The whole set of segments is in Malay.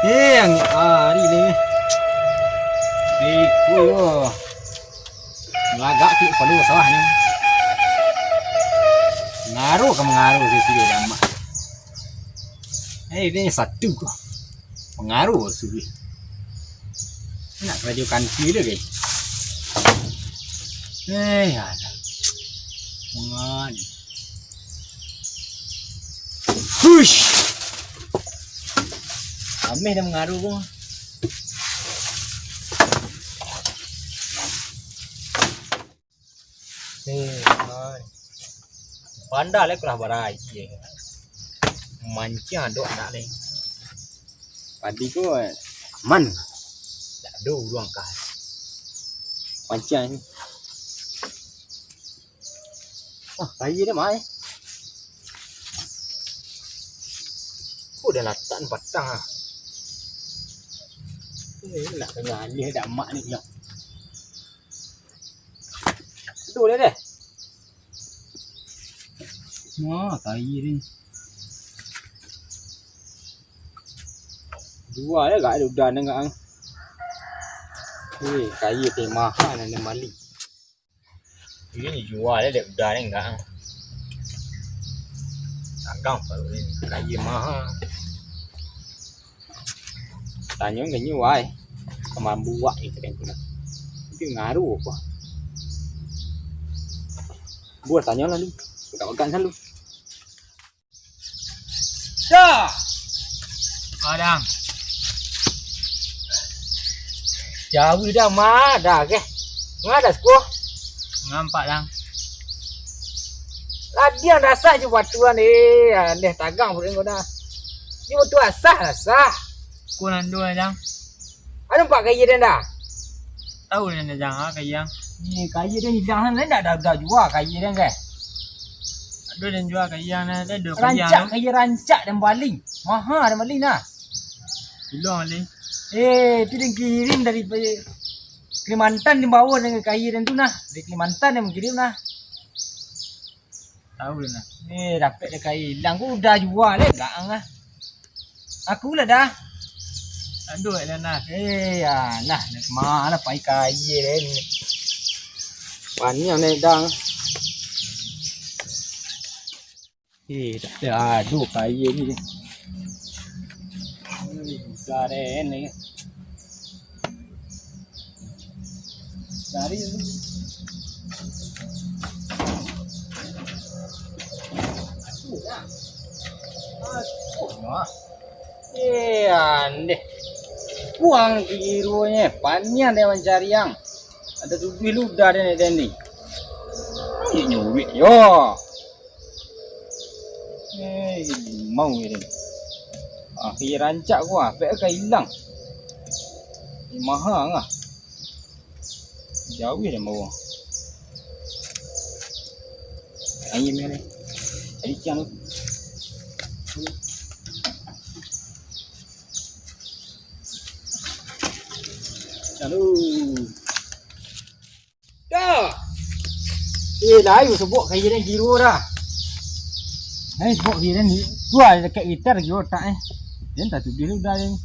Yang hari ni. Iku yo. Lagak ki perlu sawah ni. Ngaruh ke mengaruh sisi dia mak. Ini satu ko. Pengaruh suwi. Nak radio kanti dia guys. Ada. Mengan. Push. Ameh dah mengaruh ko. Panda le kelah barai je. Mancing dok nak le. Padi ko aman. Tak ada ruang kas. Mancing ni. Wah, kaya dah mai. Dah latan patang ah. Nak tengah ni dak mak ni yo. Tu deh. Wah, kaya ni. Dua dah gak ada udan enggak ang. Kaya teh mahal nak mali. Ini jual dah udan enggak ang. Dagang baru ni kaya mahal. Tanya cái như vậy mà buat itu kan kuna itu ngaruh apa buat tanya lalu tak makan selalu dah adang jauh dah mah dah ke ngada sekolah ngampak dang ladian rasa je batuan deh tagang pun dah ni betul asah Kunan dua jang. Ano pak kaya dia dah? Tahu ni jang ah kaya. Ni kaya dia ni jangan lain dah jual kaya dia ke. Ada dan jual kaya na, ada dua kaya. Rancak kaya rancak dan baling. Mahal dan baling nah. Bilang ni. Tu dia kirim dari Kalimantan di bawah dengan kaya dan tu nah. Dari Kalimantan yang mengirim nah. Tahu dia nah. Dapat dia kaya hilang ku dah jual gang ah. Aku lah dah. Aduh dah nah. Nah, mana pai kaya ni. Banyak ni dang. Dah aduh kaya ni. Dah ni. Dari Ande. Buang birunya, panjang dia mencari yang ada tujuh ludah dia ni. Ini nyurik yo. Mau ini. Kaya rancak gua, pek ke hilang. Mahal ah. Jauh dia mau. Ayam ni. Ada cian tu. Aduh. Dah. Dah you sebut kaya dia giro dah. Sebut kaya ni. Tua dekat gitar giro tak Dia tak tu dia dah ni.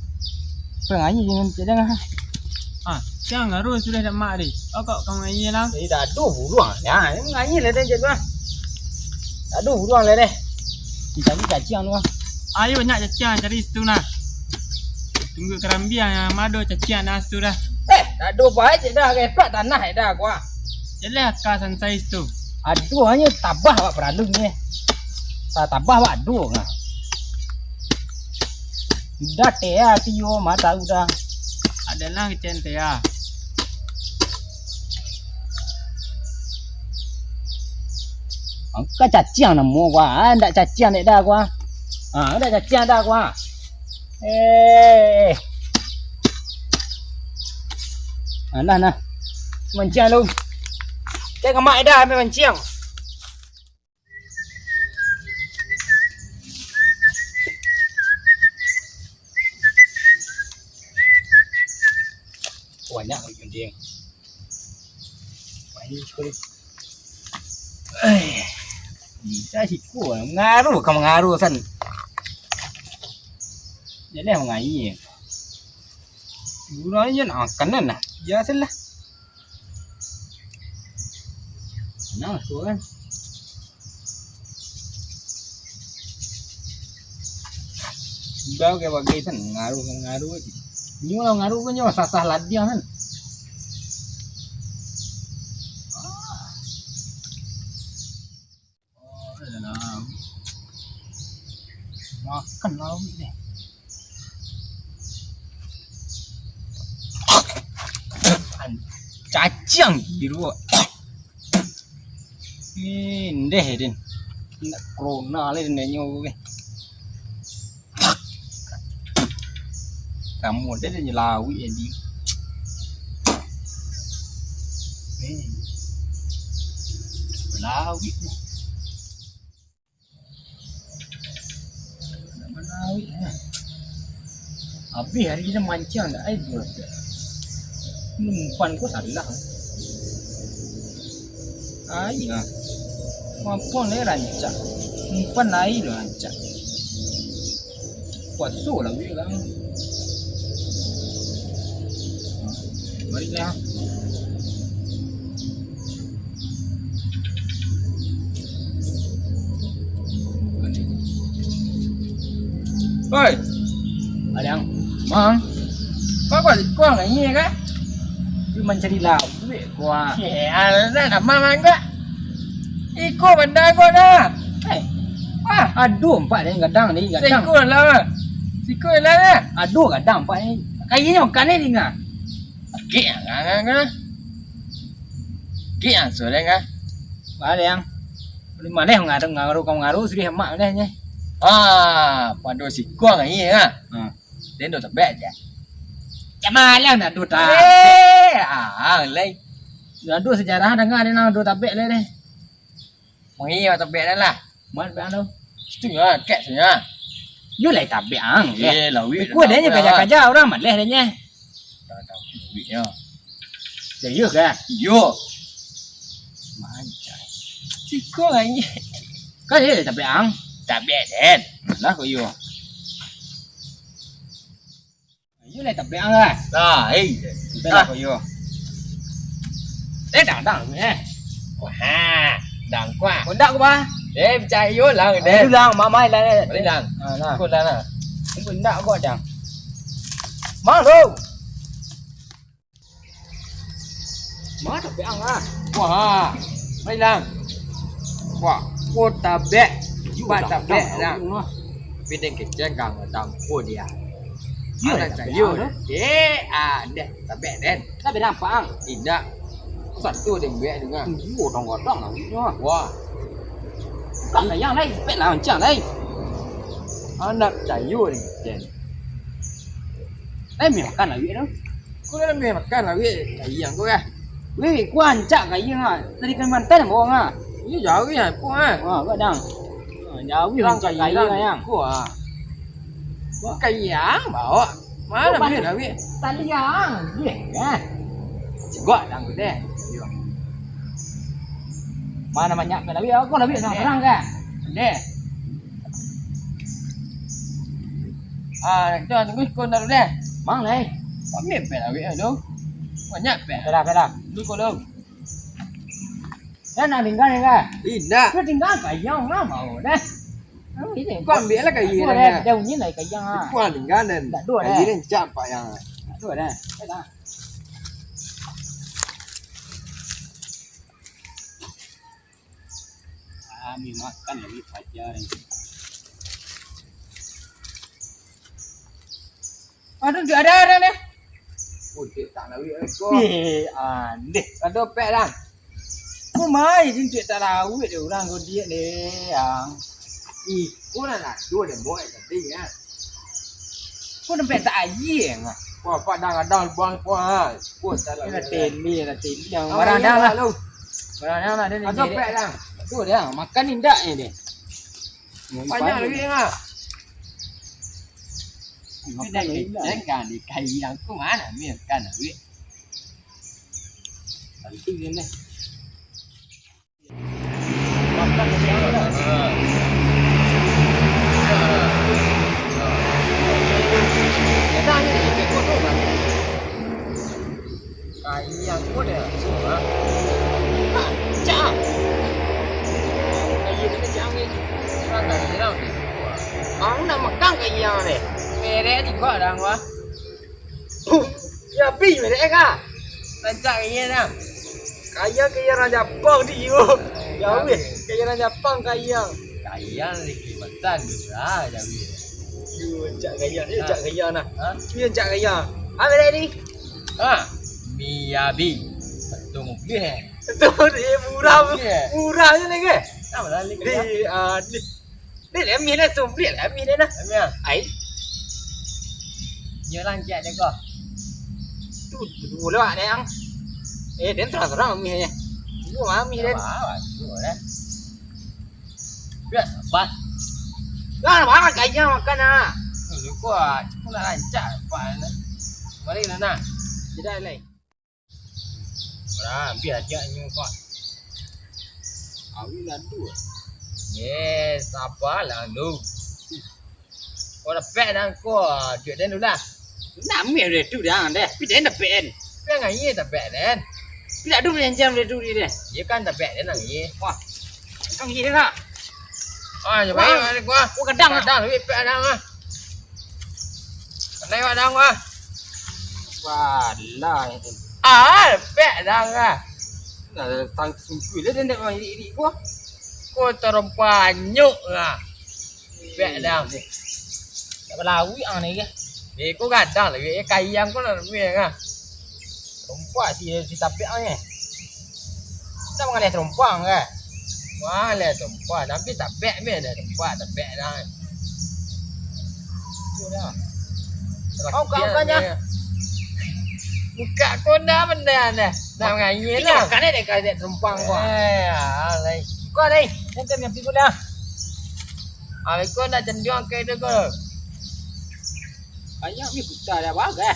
Penganyi jangan. Siang ngaruh sudah dah mak ni. Kau nganyi lah. Dah aduh buruang. Ya, nganyi lah dia dah. Aduh buruang lah deh. Kita ni cacing tu. Ayo banyak cacing cari situ nah. Tunggu kerambian yang mado cacing nah situ dah. Aduh baik je dah repot tanah dah gua. Jelah kasan saiz tu. Aduh hanya tabah awak peralung ni. Tabah awak aduh ngah. Dah teh tio mata udah. Adalah kecen teh ah. Angka cacing nama gua, ndak cacing dek dah gua. Ndak cacing dah gua. Nah. Mancing lu. Cek mak dah ambil mancing. Banyak mancing. Banyak sekali. Bisa siku mengaruh san. Jadi mengayi. Guranya nak kanan lah. Ya salah. Nah, tu kan. Bau ke bagi kan ngaruh. Ni orang ngaruh kan nyawa sasah ladiang kan. Makan lauk ni. Cacang biru. Indeh din. Nak corona le din nyo ke. Kamu dia dia lawi di. Lawi. Lawi. Habis hari kita mancang dah ai dua. Umpan ko salah. Ai ah. Mampun le rancak. Umpan ai lo rancak. Kuat su lah we kan. Mari lah. Oi. Adang. Mang. Kau enggak ini kan? Dia mencari lauk duit gua. Ya, nak mamang gua. Ikut benda gua dah. Aduh, empat ni gadang ni, gadang. Sikut lah. Aduh, gadang empat ni. Kayaknya makan ni tinggal. Kek ah. Kek ah, sudah kan? Mana yang? Mana yang ngaruh suri hemat dah ni. Padu si kuang ni ha. Đến đồ tập bẹ chứ. Ya malang nak dua tak. Lấy. Dah dua sejarah dengar dia nak dua tabek le deh. Mengi tập bẹ đó là. Mana tabek đâu? Itu ya, kek saja. You lai tabek ang. Lah wi. Ku dia nya kerja orang mat leh dia nya. Wi ya. Dia you ke? Yo. Mancai. Si kuang ni. Kan dia tabek ang. Tập bẹ đen. Lah ko you. You lai tabek ang ah. Rồi. Dah ko you. Đang ni. Wah, đằng quá. Kon dak ko ba? Để chạy vô lần Dia để. lang mamai lah. Đi lần. Lah. Cô lần à. Kon dak ko dang. Mang tu. Má tabek ang ah. Wah. Mấy lần. Wah, cô tập bẹ. Bạn tập bẹ ra. Biết đến cái chân càng ở tầng cô đi à. You Ada lai chạy tabek vô. ang. Deh, tập bẹ đen. Tabek apa ang? Tidak. Satu đừng bẹ đúng không? You dong godang ah. Wah, Kan lah yang lain, pet lah macam lain. anak chạy vô đi. Đen. Lain makan lah duit tu. Cô đã mê makan là biết chạy gì cô ra. Weh, ku ancak kat yang ah. Tadi kan mantan orang ah. Ini jauh ya, cô à. Godang. Jauh Orang orang kat chạy yang gì yang. cô à. Cái gì á bảo ạ. Má là biết là biết. Tadi yang. Ye, kan. Chỉ gọi là người đen. Mana banyak kan duit aku lah duit sama orang kan. Deh. Cho những cô nào đen. Mang lai. Có miệng bẹ là biết ở đâu. Banyak bẹ. Kedah. Đuôi cô đâu. Dan nak tinggal ni kan. Tidak. Kau tinggal kat yang lah mau dah. Con biết là cái gì đây này nè. nè. Đâu như này kat yang ah. Quan đỉnh gan này. Đã đuổi Cái đây. gì nên chạm phải à. Dua dah. Kedah. Kami makan lagi fajar ni. Aduh, dia ada ni. Ôi chuyện tặng là biết cô. Andeh. Ada bẹ đang. Kau mai jin cik tak tahu dia orang kau dia ni yang. Cô là đua để mỗi cái gì á. Kau nampak tak ayeng ah. Qua qua đang ở đâu buang qua. Cô ta Ni là lah ten yang Barang barang dah lah. luôn. Barang dah lah dia ni. Ada bẹ đang. Tu dia makan ni dak ni dia. Banyak lagi ah. Makan Cái ni này dak. chén càng thì cày đang có má là miệng càng là biết. Penting ni. Makan ni dah. Kita ni cái cô đâu mà. Kok dah gua. Ya pi mày đấy à. Rancak ini dah. Kaya Raja Pang di yo. Ya weh, kaya Raja Pang kaya. Kaya ni Kalimantan lah jadi. Cak kaya ni, cak kaya nah. Ha? Ni cak kaya. Apa đây đi? Ha. Miyabi. Betul mungkin. Tu dia murah je ni ke? Apa dah ni? Đi để mi này sum để mi đấy nah. Amia. Ai, Nhớ rancak dia kau. tu dulu lah deh ang. Đến terang mi này. Gua mah mi đấy. Boleh. Biar sabar. Jangan makan kaya makan ah. Dulu kau cuma nak rancak apa ni? Mari nana. Tidak lagi. Berah, biar dia nyu kau. Awi lah tu. Yes, sabar lah lu. Kau dah pek dah kau. Duit dia dulu lah. Nak mi ada tu dah deh. Pi đến là pen. Pek ngai ye tak pek dan. Pi dah tu yang jam tu dia deh. Ye kan tak pek dia nang ye. Wah. Kang gì đấy hả? Ah, coba ni gua. Gua kadang ah. Kadang lebih pek dah ah. Nay wa dang ah. Wah, lah. Ah, pek dah ah. Là tăng sungguh dia nak mai di gua. Kau terpanyuk lah. Pek dah. Tak belawi ang ni ke. Ni kau kadang lebih kayang kau nak ni ah. Perempuan si tapi ang ni. Tak mengenai perempuan ke? Wah, le tempat tapi tak pek me dah tempat tak pek dah. Sudah. Kau kan. Buka kau dah benda dah. Nak ngai lah. Kan ni dekat perempuan gua. Alai. Kau ni, nanti yang pergi dah. Alai kau nak cendiang ke dia kau. Banyak mi buta dah bagai.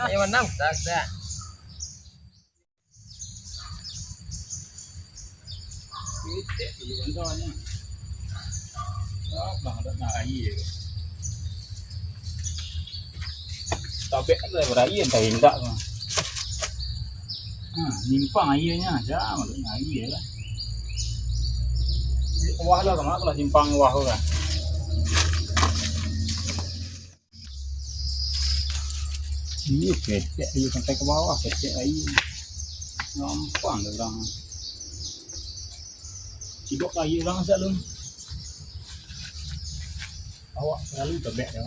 Yang mana tak dah. Kita pergi bandar. Bang ada nak air. Tabek tu beraya entah hendak ke. Nimpang airnya, jangan nak air lah. Wah lah kemana kalau simpang wah kan. Ini kecek air sampai ke bawah, kecek air. Gampang dah orang. Cidok air orang selalu. Awak selalu tabek dah.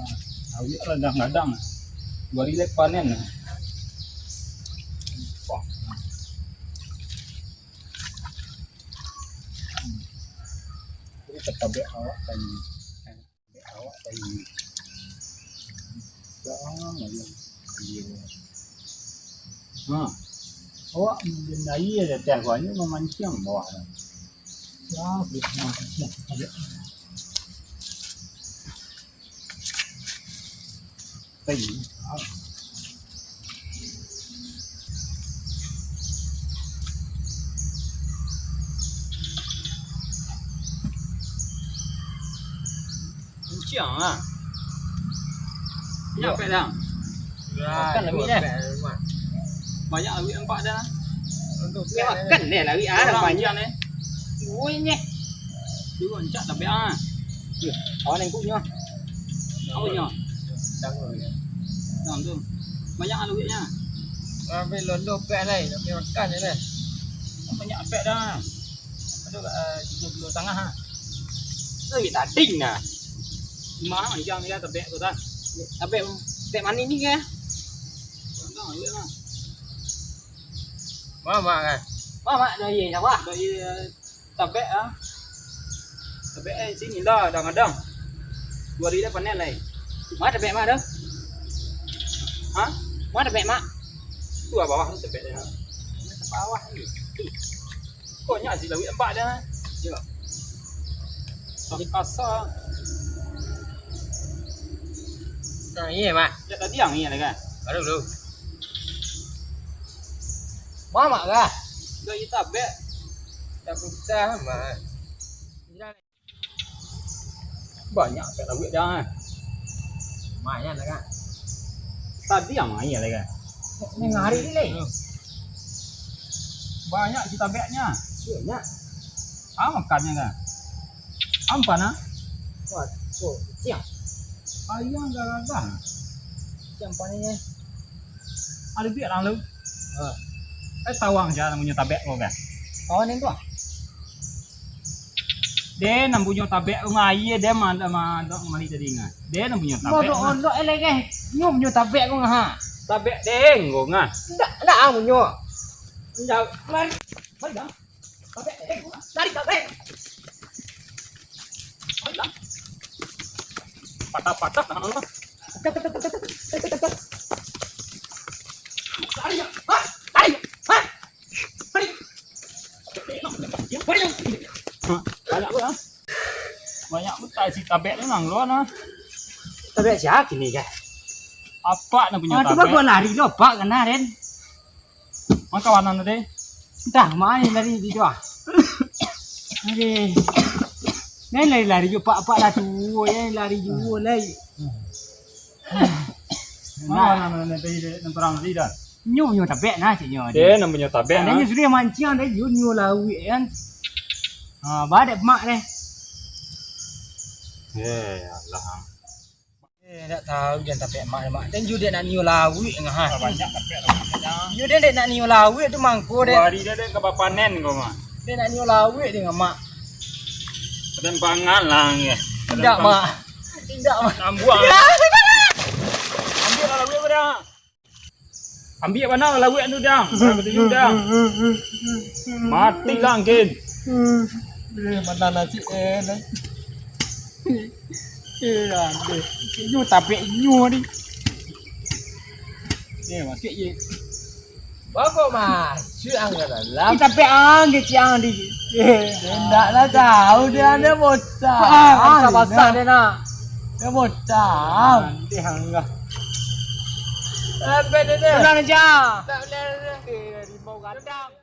Awak ladang-ladang. 2 hari lek panen. Wah. Jadi tabek awak tadi. Tabek awak tadi. Jangan lagi. Awak mengenai ada teh banyak memancing bawah. Ya, betul. Tabek. Tadi. Kencang ah. Banyak pek dah. Makan lebih dah. Banyak lebih nampak dah. Untuk Makan dia lagi ah banyak ni. Ui ni. Dulu encak tak pek ah. Orang yang punya. Apa nya? Jangan. Dalam tu. Banyak duitnya. Ambil londo pek lain, ambil makan je lah. Banyak pek dah. Ada 3 kilo setengah ah. Lebih tading nah. Mana macam dia tak pek tu dah. Tabek tek mana ni ke? Dah duit lah. Mama kan. Mak dah ye siapa? Dari tak pek ah. Tak pek sini lah kadang-kadang. 2 hari dah panen lah. Mak tabek mak dah. Ha? Mak tabek mak. Tu lah bawah tu tak pek dah. Bawah ni. Kau nyak si lawik empat dah. Ya. Jadi kasar. Nah, iya mak. Dia tadi yang ni lah kan. Baru dulu. Mak ke? Dah kita pek. Tak susah mak. Banyak pek lawik dah. Maknya lah kan. Tadi yang main lah kan. Ni ngari ni leh. Banyak kita peknya. Banyak. Ah makannya kan. Ampan ah. Wah, tu siang. Ayang gagah. Macam ni. Ada biar lang lu. Tawang siya nang bunyo tabek ko ba. Kawan yang tu. De nang bunyo tabek ngai de mali tadi nga. De nang bunyo Mo tabek. do elek eh. Nyum nyo tabek ko nga ha. Tabek deng ko nga. Ndak ang nyo. Ndak lari. Mari dah. Tabek deng. Lari tabek. Mari dah. Patah-patah dah Allah. Lari. Ha? Lari. Ha? Lari. Lari. Banyak pun ah. Banyak pun tak si tabek ni nang luar nah. Tabek siapa kini kan? Apa nak punya Tu tabek? gua lari lo pak kena Ren. Mana kawanan tadi? Dah mana lari di tu ah. Aduh. Ni lari jo pak lah tu. Lari jo lai. Mana kawanan tadi nang perang tadi dah. Nyo tabek nah cik nyo. Dia nak punya tabek Adanya nah. sudah mancing dah nyo lawi kan. Badak mak deh. Allah. Tak tahu dia tabek mak. Dan juga dia nak nyo lawi ngah. Banyak tabek dah. Dia dia nak nyo lawi tu mangko deh. Hari dia ke panen kau mah. Dia nak nyo lawi dengan mak. Dan pangan lah ya. Tidak mak. Tidak mak. Ambuang. Ambil lah lawi apa dah? Ambil mana lah lawi tu dah? Betul dah. Mati lah mungkin. Mana nasi enak. Deh. Nyo tabek nyo ni. Ni masuk ye. Bapak mas, siang dalam. Kita peang ke siang di. Tidak lah tahu dia ada bocah. Masa dia nak. Dia bocah. Nanti hangga. Beda dia. Pulang aja. Tak boleh. Rimau gandang.